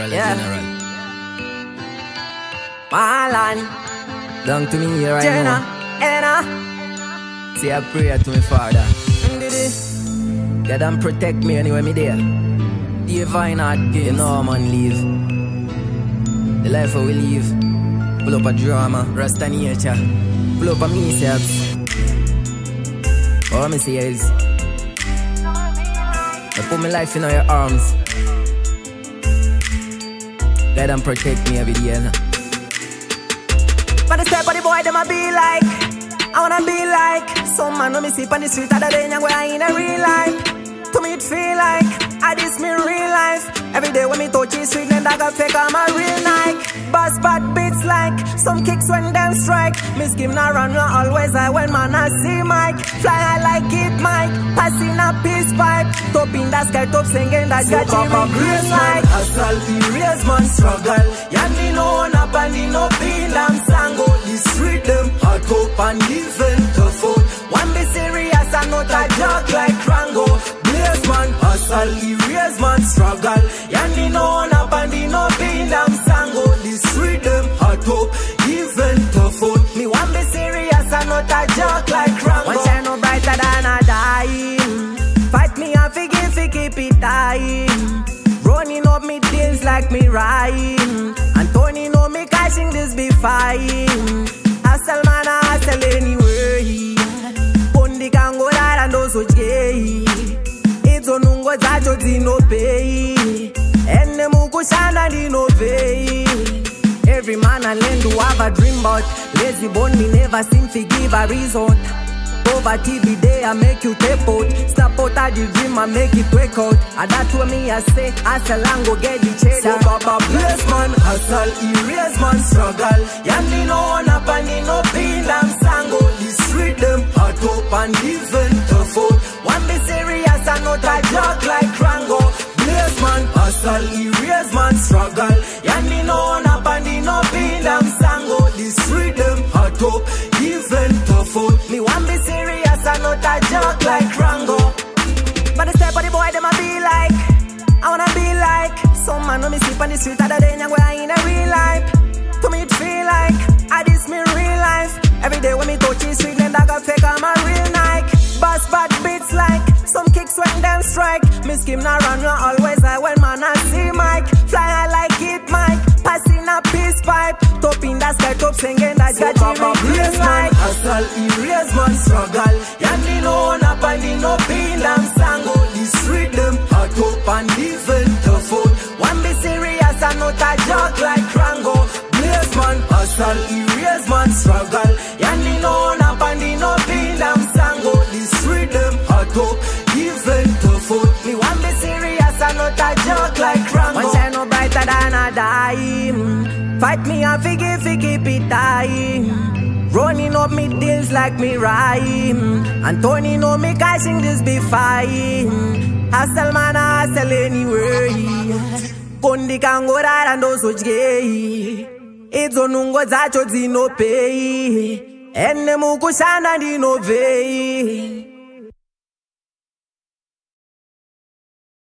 General. Malon. Down to me here right Jenna. now. Say a prayer to my father. God and protect me anywhere me there. Divine art, you know man leave. The life I will live. Pull up a drama, Rasta nature. Pull up a mishaps. All me say is I put my life in your arms. God and protect me every day. But the step of the boy, them a be like, I wanna be like some man when me sleep on the street other day and where I in a real life. To me it feel like I this me real life. Every day when me touch the street, then I got fake on my real Nike. Bust bad beats like some kicks when them strike. Me skim na run na always I when man I see Mike. Fly high like it Mike, passing a peace pipe. Top in the sky, top singing that got you me green like. Hustle, erase man struggle. Yanni no one up and in no pain. I'm sango, the street them hot up and even the food. One be serious and not a joke like Rango. Blaze man, hustle, erase man struggle. Yanni no one up and in no pain. I'm sango, the street them hot up, even the food. Me one be serious and not a joke like Rango. One shine no brighter than a dying. Fight me and forgive, keep it dying. Running up me deals like me rhyme. And Tony know me cashing this be fine. Hustle man, I hustle anyway. Bondi can go there and those who gay. It's on ungo zacho dino pay. Enne muku shana dino pay. Every man and land to have a dream, but lazy bone me never seem to give a reason. Poverty be there, I make you tap out. Snap out of the dream, I make it break out. And that's what me I say, hustle and go get the cheddar. So papa bless man, hustle, erase man struggle. Yanni no one up and in no pain. I'm sango, the street them hot up and even the food. One be serious and not a joke like Rango. Bless man, hustle, erase man struggle. Yanni no one up and in no pain. I'm sango, the street them hot up, even the food. Me one be serious and not a joke like Rango. But the step of the boy, them a be like, I wanna be like some man when me sleep on the street other day and where I in a real life. To me it feel like I this me real life. Every day when me touch the street, then I got fake on my real Nike. Bust bad beats like some kicks when them strike. Me skim na run na always I when man I see Mike. Fly high like it Mike, passing a peace pipe. Top in the sky, top singing that got you me green like. Hustle, erase man struggle. Yanni no one up and in no pain. I'm sango, the street them hot up and even the food. One be serious and not a joke like Rango. Blaze man, hustle, erase man struggle. Yanni no one up and in no pain. I'm sango, the street them hot up, even the food. Me one be serious and not a joke like Rango. One shine no brighter than a dime. Fight me and forgive, keep it dying. Running up me deals like me rhyme. And Tony know me cashing this be fine. Hustle man, I hustle anyway. Bondi can go there and those who gay. It's on ungo zacho dino pay. Enne muku shana dino pay.